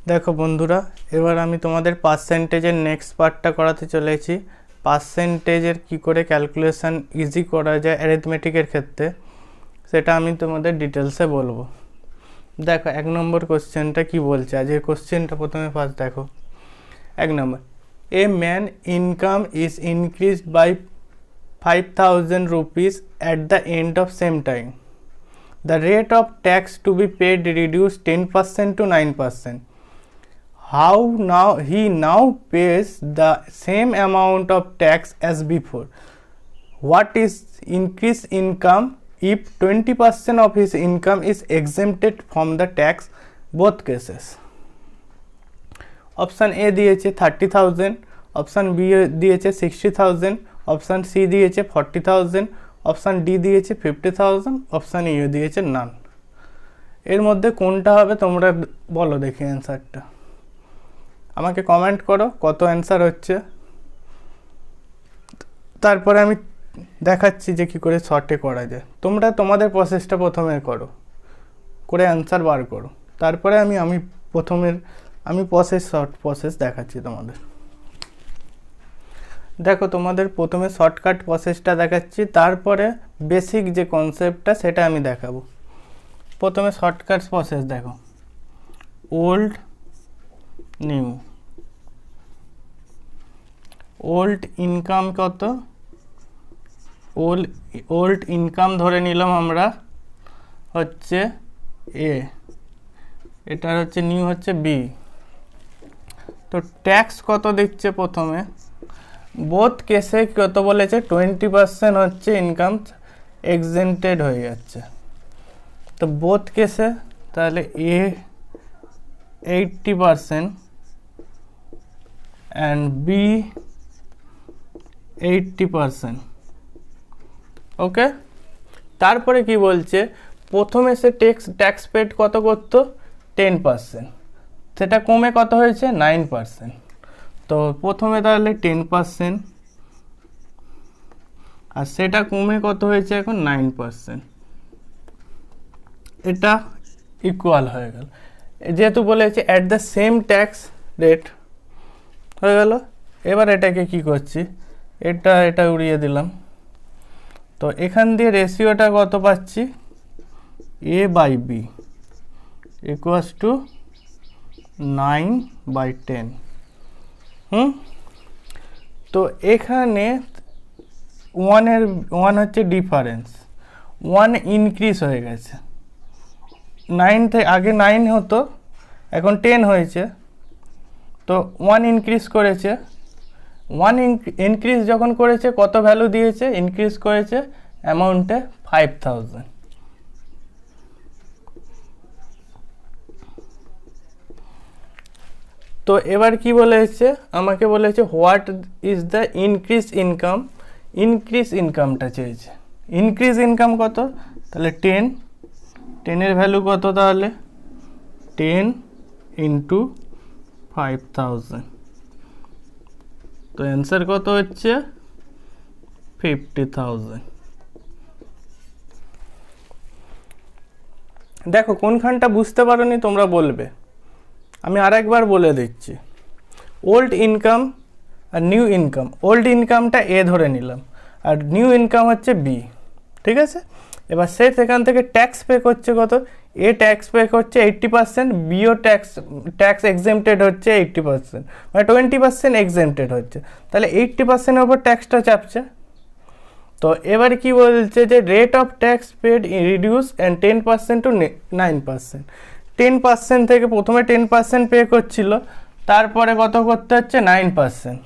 দেখো বন্ধুরা, এবার আমি তোমাদের পার্সেন্টেজের নেক্সট পার্টটা করাতে চলেছি। পার্সেন্টেজের কি করে ক্যালকুলেশন ইজি করা যায় অ্যারিথমেটিকের ক্ষেত্রে, সেটা আমি তোমাদের ডিটেলসে বলবো। দেখো 1 নম্বর কোশ্চেনটা কি বলছে। আজকের কোশ্চেনটা প্রথমে ফার্স্ট দেখো। 1 number, a man income is increased by 5,000 rupees at the end of same time. The rate of tax to be paid reduced 10% to 9%. How now he now pays the same amount of tax as before? What is increased income if 20% of his income is exempted from the tax? Both cases. Option A দিয়েছে 30,000, option B দিয়েছে 60,000, option C দিয়েছে 40,000, option D দিয়েছে 50,000, option E দিয়েছে নান। এর মধ্যে কোনটা হবে তোমরা বলো দেখি অ্যান্সারটা। আমাকে কমেন্ট করো কত অ্যান্সার হচ্ছে, তারপরে আমি দেখাচ্ছি যে কী করে শর্টে করা যায়। তোমরা তোমাদের প্রসেসটা প্রথমে করো, করে অ্যান্সার বার করো, তারপরে আমি শর্ট প্রসেস দেখাচ্ছি তোমাদের। দেখো তোমাদের প্রথমে শর্টকাট প্রসেসটা দেখাচ্ছি, তারপরে বেসিক যে কনসেপ্টটা সেটা আমি দেখাবো। প্রথমে শর্টকাট প্রসেস দেখো, ওল্ড নিউ। ওল্ড ইনকাম কত? ওল্ড ইনকাম ধরে নিলাম আমরা হচ্ছে এ, এটার হচ্ছে নিউ হচ্ছে বি। তো ট্যাক্স কত দিচ্ছে প্রথমে? বোথ কেসে কত বলেছে? 20% হচ্ছে ইনকাম এক্সেন্টেড হয়ে যাচ্ছে। তো বোথ কেসে তাহলে এ 80% অ্যান্ড বি 80%। ওকে, তারপরে কি বলছে? প্রথমে সে ট্যাক্স পেড কত করতো? 10%, সেটা কমে কত হয়েছে? 9%। তো প্রথমে তাহলে 10% আর সেটা কমে কত হয়েছে এখন? 9%। এটা ইকুয়াল হয়ে গেল, যেহেতু বলেছে at the same tax rate হয়ে গেল। এবার এটাকে কি করছি? এটা উড়িয়ে দিলাম। তো এখান দিয়ে রেশিওটা কত পাচ্ছি? এ বাই বি ইকুয়ালস টু 9/10। তো এখানে 1 হচ্ছে ডিফারেন্স, 1 ইনক্রিজ হয়ে গেছে। 9 থেকে আগে 9 হতো, এখন 10 হয়েছে। তো 1 ইনক্রিজ করেছে। 1 ইনক্রিজ যখন করেছে কত ভ্যালু দিয়েছে? ইনক্রিজ করেছে অ্যামাউন্টে 5,000। তো এবার কি বলেছে? আমাকে বলেছে what is the increase income. Increase ইনকামটা চেয়েছে। ইনক্রিজ ইনকাম কত? তাহলে 10। 10-এর ভ্যালু কত তাহলে? 10 ইন্টু 5,000। তো অ্যান্সার কত হচ্ছে? 50,000। দেখো কোনখানটা বুঝতে পারোনি তোমরা বলবে, আমি আরেকবার বলে দিচ্ছি। ওল্ড ইনকাম আর নিউ ইনকাম, ওল্ড ইনকামটা এ ধরে নিলাম আর নিউ ইনকাম হচ্ছে বি, ঠিক আছে? এবার সে সেখান থেকে ট্যাক্স পে করছে কত? এ ট্যাক্স পে করছে 80%, বিও ট্যাক্স এক্সেম্পটেড হচ্ছে 80%, মানে 20% এক্সেম্পটেড হচ্ছে। তাহলে 80%-এর ওপর ট্যাক্সটা চাপছে। তো এবার কি বলছে যে rate of tax paid reduce and 10% to 9%। 10% থেকে প্রথমে 10% পে করছিল, তারপরে কত করতে হচ্ছে? 9%।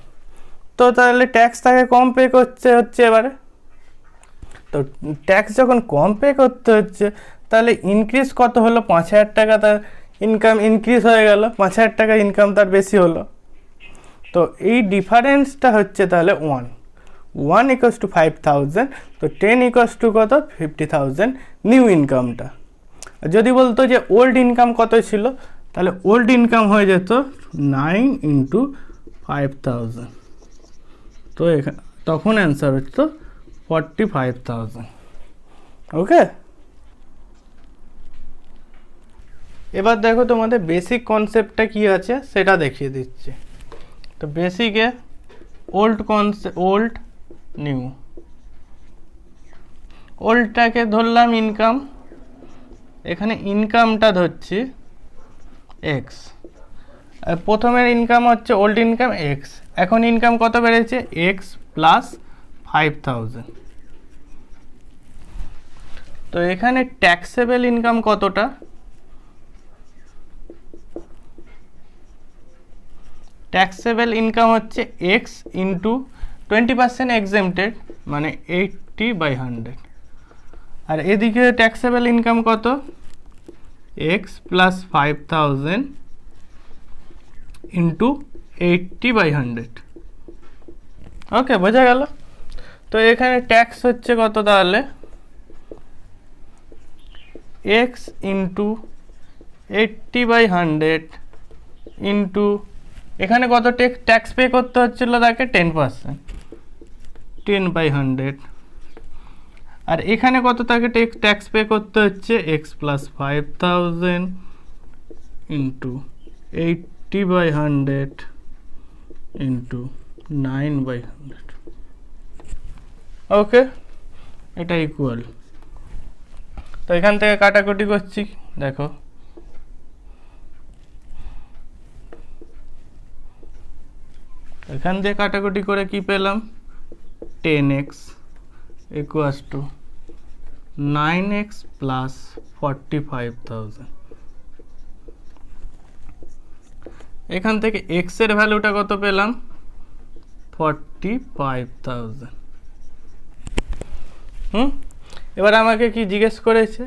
তো তাহলে ট্যাক্স তাকে কম পে করতে হচ্ছে এবারে। তো ট্যাক্স যখন কম পে করতে হচ্ছে তাহলে ইনক্রিজ কত হলো? 5,000 টাকা তার ইনকাম ইনক্রিজ হয়ে গেল, 5,000 টাকা ইনকাম তার বেশি হলো। তো এই ডিফারেন্সটা হচ্ছে তাহলে 1 ইকুয়ালস টু 5,000। তো 10 ইকুয়ালস টু কত? 50,000 নিউ ইনকামটা। যদি বলতো যে ওল্ড ইনকাম কত ছিল, তাহলে ওল্ড ইনকাম হয়ে যেত 9 ইন্টু 5,000। তো তখন অ্যান্সার হচ্ছে 45,000। ওকে, এবার দেখো তোমাদের বেসিক কনসেপ্টটা কি আছে সেটা দেখিয়ে দিচ্ছি। তো বেসিকে ওল্ড নিউ, ওল্ডটাকে ধরলাম ইনকাম, এখানে ইনকামটা ধরছি এক্স, প্রথমের ইনকাম হচ্ছে ওল্ড ইনকাম এক্স, এখন ইনকাম কত বেড়েছে এক্স প্লাস 5000। তো এখানে ট্যাক্সেবল ইনকাম কতটা, ট্যাক্সেবল ইনকাম হচ্ছে এক্স ইন্টু 20% এক্সেমটেড মানে 80/100, আর এদিকে ট্যাক্সেবল ইনকাম কত এক্স প্লাস 5000 ইন্টু 80/100। ওকে, বোঝা গেল। তো এখানে ট্যাক্স হচ্ছে কত তাহলে এক্স ইন্টু 80/100 ইন্টু এখানে কত ট্যাক্স পে করতে হচ্ছিল তাকে 10%, 10/100, আর এখানে কত তাকে ট্যাক্স পে করতে হচ্ছে এক্স প্লাস 5000 ইন্টু 80/100 ইন্টু 9/100। ওকে, এটা ইকুয়াল। তো এখান থেকে কাটাকুটি করছি, দেখো এখান থেকে কাটাকুটি করে কি পেলাম 10x equals to 9x plus 45,000। এখান থেকে x এর ভ্যালুটা কত পেলাম 45,000। এবার আমাকে কি জিজ্ঞেস করেছে,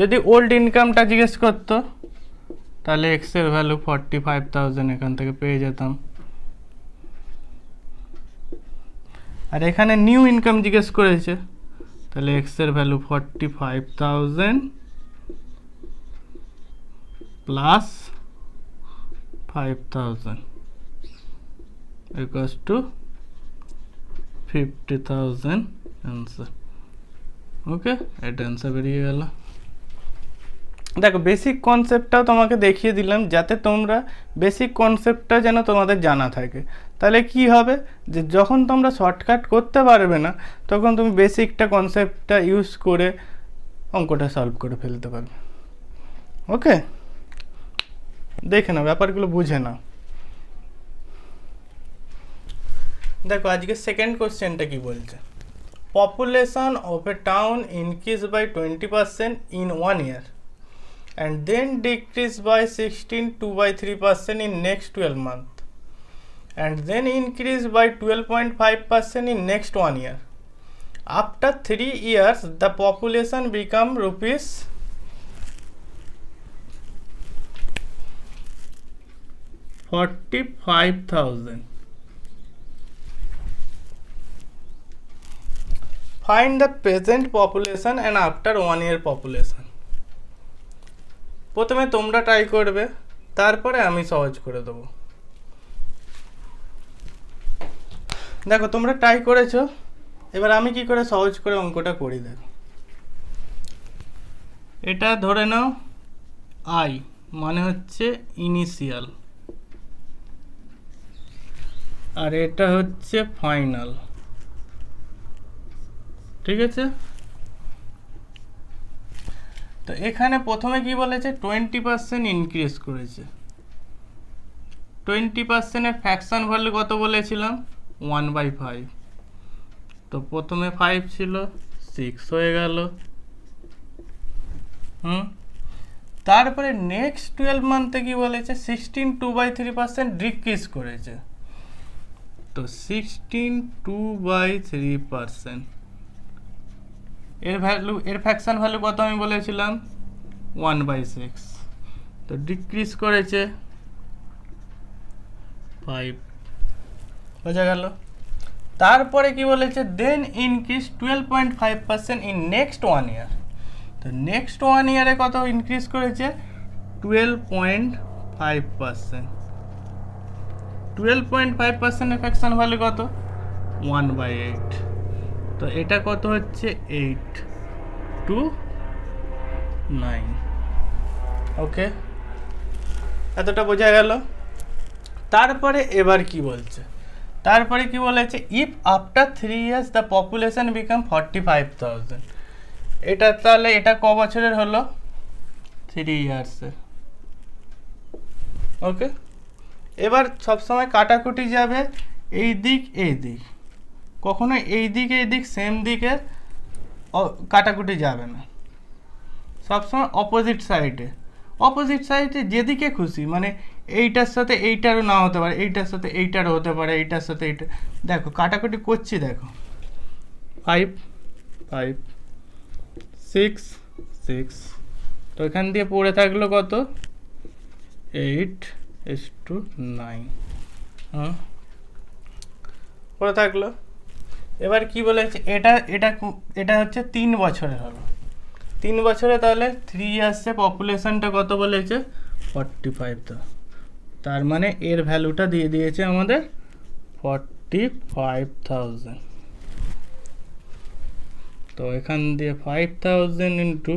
যদি ওল্ড ইনকামটা জিজ্ঞেস করতো তাহলে x এর ভ্যালু 45,000 এখান থেকে পেয়ে যেতাম, আর এখানে নিউ ইনকাম জিজ্ঞেস করেছে তাহলে x এর value 45,000 plus 5,000 equals to 50,000 answer. Okay, এটা आंसर বেরিয়ে গেল। দেখো বেসিক কনসেপ্টটাও তোমাকে দেখিয়ে দিলাম যাতে তোমরা বেসিক কনসেপ্টটা যেন তোমাদের জানা থাকে, তাহলে কি হবে যে যখন তোমরা শর্টকাট করতে পারবে না তখন তুমি বেসিকটা কনসেপ্টটা ইউজ করে অঙ্কটা সলভ করে ফেলতে পারবে। ওকে, দেখে নাও, ব্যাপারগুলো বুঝে নাও। দেখো আজকে সেকেন্ড কোশ্চেনটা কি বলছে, population of a town increase by 20% in 1 year and then decrease by 16.23% in next 12 months and then increase by 12.5% in next 1 year. After 3 years the population become rupees 45,000. Find the present population and after 1 year population. প্রথমে তোমরা try করবে, তারপরে আমি সহজ করে দেবো। দেখো তোমরা ট্রাই করেছো, এবার আমি কি করে সহজ করে অঙ্কটা করি। দেখো এটা ধরে নাও আই মানে হচ্ছে ইনিশিয়াল, আর এটা হচ্ছে ফাইনাল, ঠিক আছে। তো এখানে প্রথমে কি বলেছে 20% ইনক্রিজ করেছে, 20% এর ফ্র্যাকশন ভ্যালু কত বলেছিলাম 1/5। তো প্রথমে 5 ছিল 6 হয়ে গেল। তারপরে নেক্সট 12 মান্থে কি বলেছে 16.2/3% ডিক্রিজ করেছে। তো 16.2/3% এর ভ্যালু, এর ফ্র্যাকশন ভ্যালু কত আমি বলেছিলাম 1/6। তো ডিক্রিজ করেছে 5, বোঝা গেল। তারপরে কি বলেছে দেন ইনক্রিজ 12.5% ইন নেক্সট 1 year। তো নেক্সট 1 ইয়ারে কত ইনক্রিজ করেছে 12.5%। 12.5% এর ফ্র্যাকশন ভ্যালু কত 1/8। তো এটা কত হচ্ছে 8 to 9। ওকে, এতটা বোঝা গেল। তারপরে এবার কি বলছে, তারপরে কি বলেছে, if after 3 years the population become 45,000। এটা তাহলে এটা ক বছরের হলো, 3 ইয়ার্সের। ওকে, এবার সবসময় কাটাকুটি যাবে এই দিক এই দিক, কখনো এই দিক এই দিক সেম দিকে কাটাকুটি যাবে না, সবসময় অপোজিট সাইডে, অপোজিট সাইডে যেদিকে খুশি, মানে এইটার সাথে এইটারও না হতে পারে, এইটার সাথে এইটারও হতে পারে, এইটার সাথে এইটা। দেখো কাটাকুটি করছি, দেখো 5 5 6 6, তো এখান দিয়ে পড়ে থাকলো কত, 8:9। হুম, পড়ে থাকলো। এবার কি বলেছে, এটা এটা এটা হচ্ছে 3 বছরের হলো, 3 বছরে তাহলে 3 ইয়ার্সে পপুলেশনটা কত বলেছে, 45। তার মানে এর ভ্যালুটা দিয়ে দিয়েছে আমাদের 45,000। তো এখান দিয়ে 5,000 ইন্টু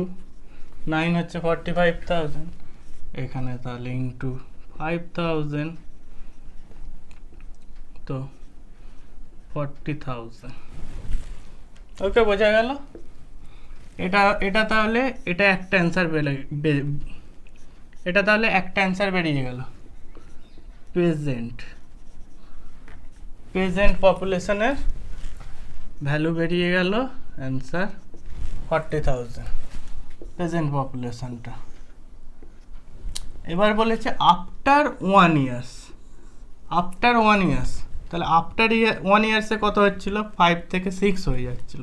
9 হচ্ছে 45,000, এখানে তাহলে ইন্টু 5,000, তো 40,000। ওকে, বোঝা গেল। এটা এটা তাহলে এটা একটা অ্যান্সার এটা তাহলে একটা অ্যান্সার বেরিয়ে গেল, প্রেজেন্ট পপুলেশনের ভ্যালু বেরিয়ে গেল, অ্যান্সার 40,000 প্রেজেন্ট পপুলেশনটা। এবার বলেছে আফটার 1 ইয়ার্স, আফটার 1 ইয়ার্স, তাহলে আফটার 1 ইয়ার্সে কত হচ্ছিল, 5 থেকে 6 হয়ে যাচ্ছিল,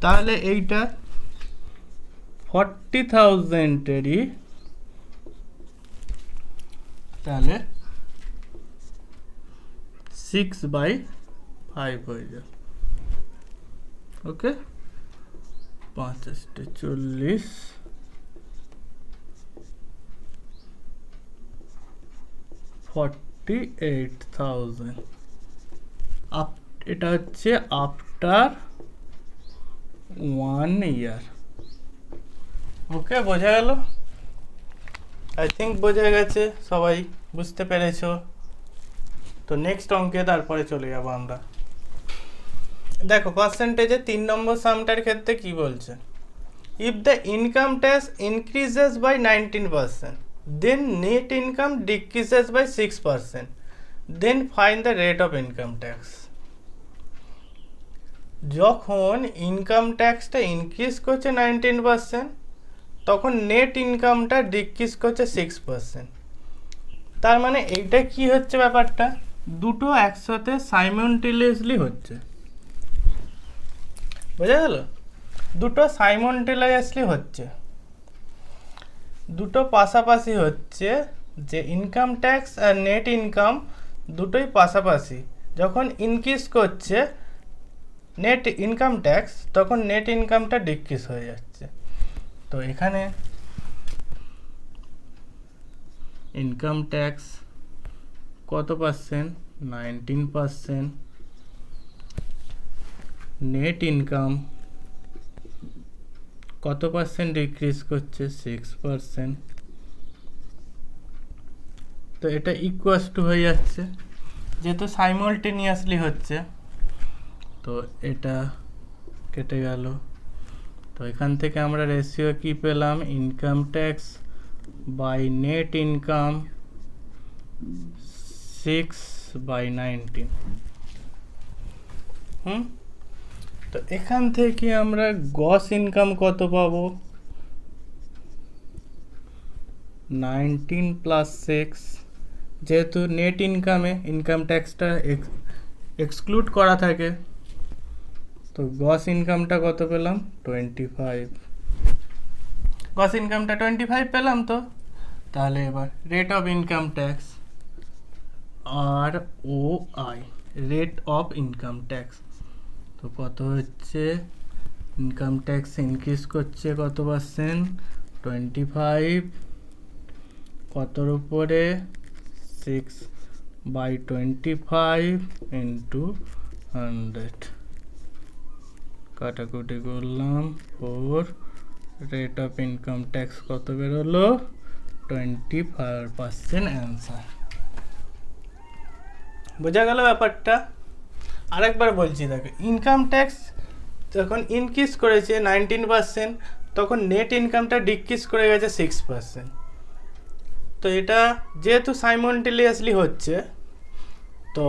তাহলে এইটা 40,000-এরই তাহলে 6/5 হয়ে যায়। ওকে, 5×40 48,000। এটা হচ্ছে আফটার 1 ইয়ার। ওকে, বোঝা গেল? আই থিঙ্ক বোঝা গেছে, সবাই বুঝতে পেরেছো। তো নেক্সট অঙ্কে তারপরে চলে যাবো আমরা। দেখো পার্সেন্টেজে 3 নম্বর সামটার ক্ষেত্রে কি বলছে, if the income tax increases by 19%, then net income decreases by 6%, then find the rate of income tax. যখন ইনকাম ট্যাক্সটা ইনক্রিজ করছে 19%, তখন নেট ইনকামটা ডিক্রিজ করছে 6%। তার মানে এইটা কি হচ্ছে, ব্যাপারটা দুটো একসাথে সাইমultaneously হচ্ছে, বোঝা গেল? দুটো সাইমultaneously হচ্ছে, দুটো পাশাপাশি হচ্ছে, যে ইনকাম ট্যাক্স আর নেট ইনকাম দুটোই পাশাপাশি যখন ইনক্রিজ করছে নেট ইনকাম ট্যাক্স, তখন নেট ইনকামটা ডিক্রিজ হয়ে যাচ্ছে। তো এখানে ইনকাম ট্যাক্স কত পার্সেন্ট, 19%, নেট ইনকাম কত পার্সেন্ট ডিক্রিজ করছে, 6%। তো এটা ইকুয়ালস টু হয়ে যাচ্ছে, যেহেতু সাইমultaneously হচ্ছে, তো এটা কেটে গেল। তো এখান থেকে আমরা রেশিও কি পেলাম, income tax by net income 6/19। তো এখান থেকে আমরা গ্রস ইনকাম কত পাবো, 19 + 6, যেহেতু নেট ইনকামে ইনকাম ট্যাক্সটা এক্সক্লুড করা থাকে, তো গ্রস ইনকামটা কত পেলাম, 25। গ্রস ইনকামটা 25 পেলাম। তো তাহলে এবার rate of income tax, ROI, rate of income tax, তো কত হচ্ছে, ইনকাম ট্যাক্স ইনক্রিজ করছে কত পার্সেন্ট, 25, কতর উপরে, 6/25 × 100, কাটাকুটি করলাম 4, রেট অফ ইনকাম ট্যাক্স কত বেরোলো, 24% অ্যান্সার। বোঝা গেল ব্যাপারটা? আরেকবার বলছি, দেখো ইনকাম ট্যাক্স যখন ইনক্রিজ করেছে 19%, তখন নেট ইনকামটা ডিক্রিজ করে গেছে 6%। তো এটা যেহেতু সাইমনটেনিয়াসলি হচ্ছে, তো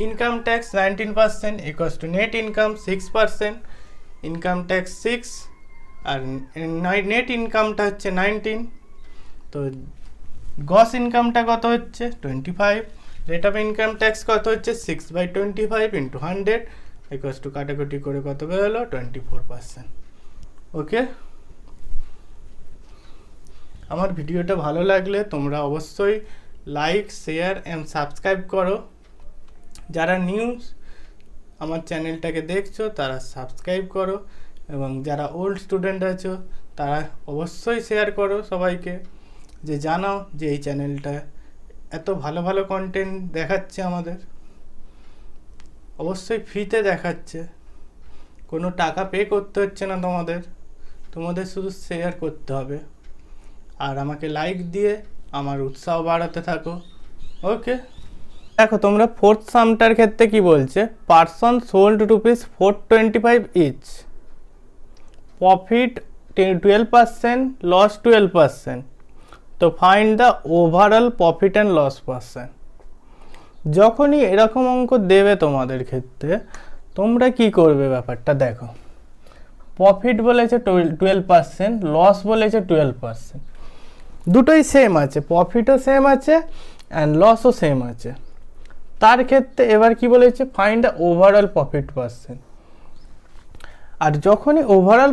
income tax 19% equals to net income 6%, income tax 6 আর নেট ইনকামটা হচ্ছে 19। তো গ্রস ইনকামটা কত হচ্ছে 25, রেট অফ ইনকাম ট্যাক্স কত হচ্ছে 6/25 ইন্টু 100 ইকুয়ালস টু কাটাকুটি করে কত বেরোলো 24%। ওকে, আমার ভিডিওটা ভালো লাগলে তোমরা অবশ্যই লাইক, শেয়ার অ্যান্ড সাবস্ক্রাইব করো। যারা নিউজ আমার চ্যানেলটাকে দেখছো তারা সাবস্ক্রাইব করো, এবং যারা ওল্ড স্টুডেন্ট আছো তারা অবশ্যই শেয়ার করো সবাইকে, যে জানাও যে এই চ্যানেলটা এত ভালো ভালো কন্টেন্ট দেখাচ্ছে আমাদের, অবশ্যই ফ্রিতে দেখাচ্ছে, কোনো টাকা পে করতে হচ্ছে না তোমাদের শুধু শেয়ার করতে হবে আর আমাকে লাইক দিয়ে আমার উৎসাহ বাড়াতে থাকো। ওকে, দেখো তোমরা ফোর্থ সামটার ক্ষেত্রে কি বলছে, person sold ₹425 each, profit 12%, loss 12%, তো find the overall profit and loss percent. যখনই এরকম অঙ্ক দেবে তোমাদের ক্ষেত্রে তোমরা কি করবে ব্যাপারটা দেখো, প্রফিট বলেছে 12%, লস বলেছে 12%, দুটোই সেম আছে, প্রফিটও সেম আছে অ্যান্ড লসও সেম আছে। তার ক্ষেত্রে এবার কি বলেছে, find the overall profit percent. আর যখনই overall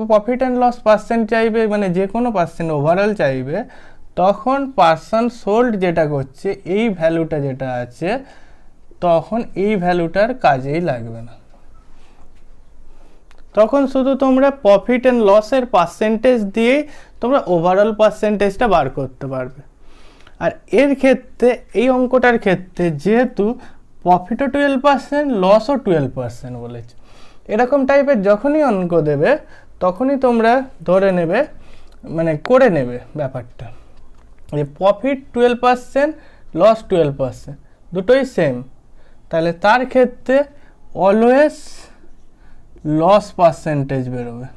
profit and loss percent চাইবে, মানে যে কোনো পার্সেন্ট ওভারঅল চাইবে, তখন পার্সন সোল্ড যেটা করছে এই ভ্যালুটা যেটা আছে, তখন এই ভ্যালুটার কাজেই লাগবে না, তখন শুধু তোমরা প্রফিট অ্যান্ড লসের পার্সেন্টেজ দিয়েই তোমরা ওভারঅল পার্সেন্টেজটা বার করতে পারবে। আর এর ক্ষেত্রে এই অঙ্কটার ক্ষেত্রে যেহেতু প্রফিটও 12%, লসও 12% বলেছে, এরকম টাইপের যখনই অঙ্ক দেবে তখনই তোমরা ধরে নেবে, মানে করে নেবে ব্যাপারটা, যে প্রফিট 12%, লস 12%, দুটোই সেম, তাহলে তার ক্ষেত্রে অলওয়েজ লস পার্সেন্টেজ বেরোবে,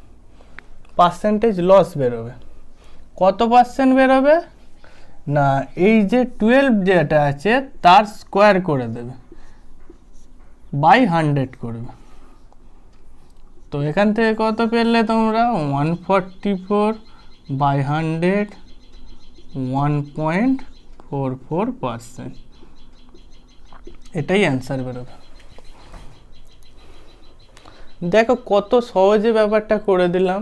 পার্সেন্টেজ লস বেরোবে। কত পার্সেন্ট বেরোবে না, এই যে 12 যেটা আছে তার স্কোয়ার করে দেবে, বাই 100 করবে। তো এখান থেকে কত পেলে তোমরা, 144/100, 1.44%, এটাই অ্যান্সার বেরোবে। দেখো কত সহজে ব্যাপারটা করে দিলাম,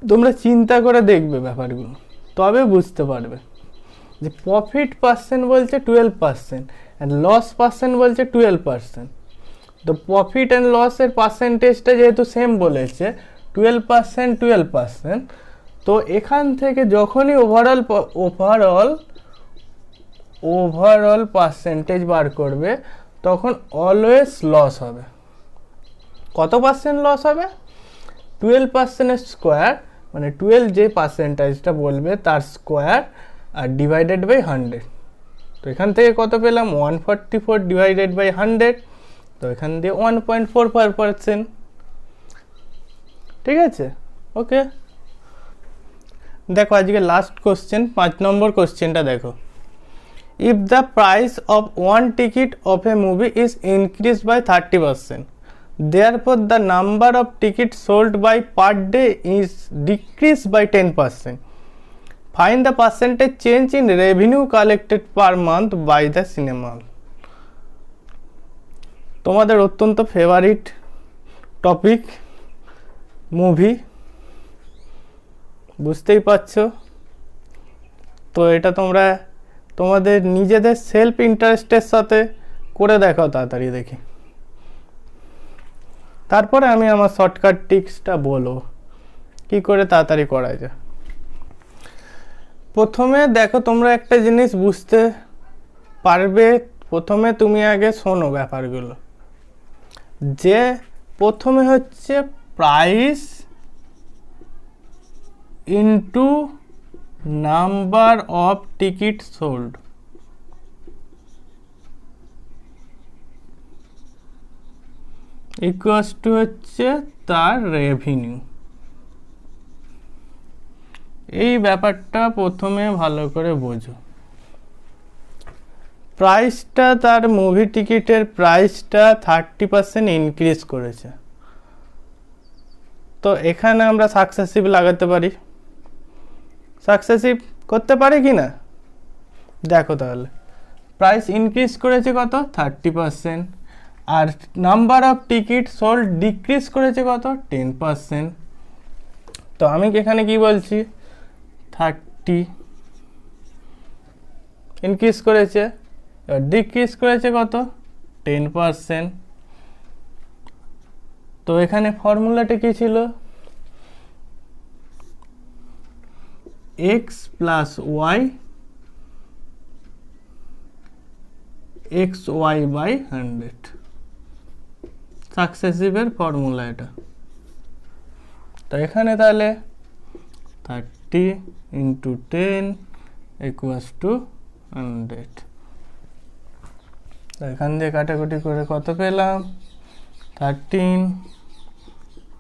তোমরা চিন্তা করে দেখবে ব্যাপারগুলো, তবে বুঝতে পারবে যে প্রফিট পার্সেন্ট বলছে 12% অ্যান্ড লস পার্সেন্ট বলছে 12%। তো প্রফিট অ্যান্ড লসের পার্সেন্টেজটা যেহেতু সেম বলেছে 12%, তো এখান থেকে যখনই ওভারঅল পার্সেন্টেজ বার করবে তখন অলওয়েজ লস হবে। কত পার্সেন্ট লস হবে, 12%-এর স্কোয়ার, মানে 12 যে পার্সেন্টেজটা বলবে তার স্কোয়ার আর ডিভাইডেড বাই 100। তো এখান থেকে কত পেলাম, 144/100, তো এখান দিয়ে 1.44%। ঠিক আছে, ওকে। দেখো আজকে লাস্ট কোশ্চেন, 5 নম্বর কোশ্চেনটা দেখো, if the price of one ticket of a movie is increased by 30%, therefore the number of tickets sold by per day is decreased by 10%. Find the percentage change in revenue collected per month by the cinema hall. তোমাদের অত্যন্ত favourite topic movie, বুঝতেই পারছো। তো এটা তোমরা তোমাদের নিজেদের self ইন্টারেস্টের সাথে করে দেখাও তাড়াতাড়ি দেখি, তারপরে আমি আমার শর্টকাট টিক্সটা বলবো কি করে তাড়াতাড়ি করা যায়। প্রথমে দেখো তোমরা একটা জিনিস বুঝতে পারবে, প্রথমে তুমি আগে শোনো ব্যাপারগুলো, যে প্রথমে হচ্ছে price into number of ticket sold equals to হচ্ছে তার রেভিনিউ। এই ব্যাপারটা প্রথমে ভালো করে বোঝো। প্রাইসটা, তার মুভি টিকিটের প্রাইসটা 30% ইনক্রিজ করেছে, তো এখানে আমরা সাকসেসিভ লাগাতে পারি। সাকসেসিভ করতে পারি কি না দেখো, তাহলে প্রাইস ইনক্রিজ করেছে কত 30%, আর number of ticket sold decrease করেছে কত 10%। তো আমি এখানে কি বলছি, 30 ইনক্রিজ করেছে, এবার ডিক্রিজ করেছে কত 10%। তো এখানে ফর্মুলাটা কি ছিল, x plus y xy by 100, সাকসেসিভের ফর্মুলা এটা। তো এখানে তাহলে 30 ইন্টু 10 ইকুয়ালস টু 100। তো এখান দিয়ে কাটাকুটি করে কত পেলাম, 13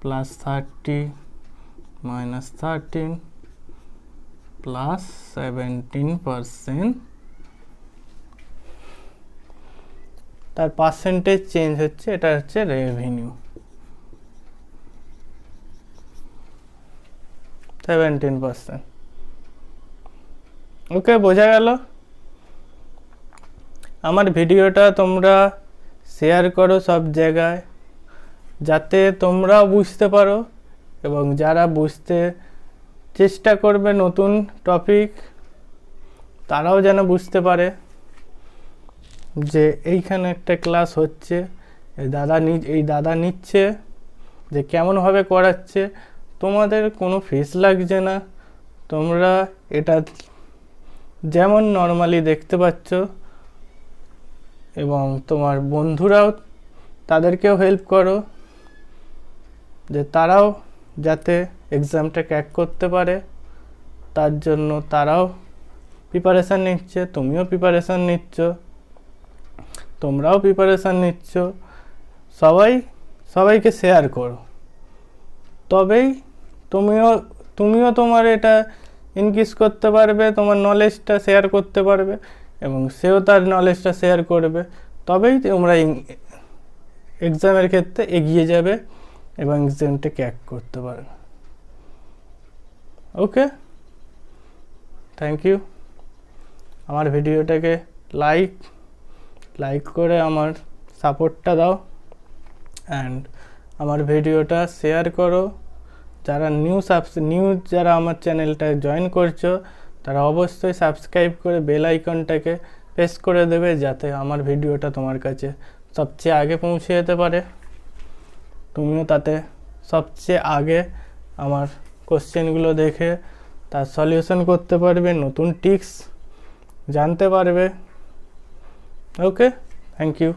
প্লাস 30 মাইনাস 13 প্লাস 17%, তার পার্সেন্টেজ চেঞ্জ হচ্ছে, এটা হচ্ছে রেভিনিউ 17%। ওকে, বোঝা গেল। আমার ভিডিওটা তোমরা শেয়ার করো সব জায়গায়, যাতে তোমরাও বুঝতে পারো এবং যারা বুঝতে চেষ্টা করবে নতুন টপিক তারাও যেন বুঝতে পারে যে এইখানে একটা ক্লাস হচ্ছে, এই দাদা নিচ্ছে, যে কেমনভাবে করাচ্ছে। তোমাদের কোনো ফিস লাগছে না, তোমরা এটা যেমন নর্মালি দেখতে পাচ্ছ, এবং তোমার বন্ধুরাও তাদেরকেও হেল্প করো যে তারাও যাতে এক্সামটা ক্র্যাক করতে পারে, তার জন্য তারাও প্রিপারেশান নিচ্ছে, তুমিও প্রিপারেশান নিচ্ছ, তোমরাও প্রিপারেশান নিচ্ছ। সবাইকে শেয়ার করো, তবেই তুমিও তোমার এটা ইনক্রিজ করতে পারবে, তোমার নলেজটা শেয়ার করতে পারবে এবং সেও তার নলেজটা শেয়ার করবে, তবেই তোমরা এক্সামের ক্ষেত্রে এগিয়ে যাবে এবং এক্সামটা ক্র্যাক করতে পারবে। ওকে, থ্যাংক ইউ। আমার ভিডিওটাকে লাইক করে আমার সাপোর্টটা দাও, অ্যান্ড আমার ভিডিওটা শেয়ার করো। যারা যারা আমার চ্যানেলটা জয়েন করছো তারা অবশ্যই সাবস্ক্রাইব করে বেল আইকনটাকে প্রেস করে দেবে, যাতে আমার ভিডিওটা তোমার কাছে সবচেয়ে আগে পৌঁছে যেতে পারে। তুমিও তাতে সবচেয়ে আগে আমার কোশ্চেনগুলো দেখে তার সলিউশন করতে পারবে, নতুন টিপস জানতে পারবে। ওকে, থ্যাংক ইউ।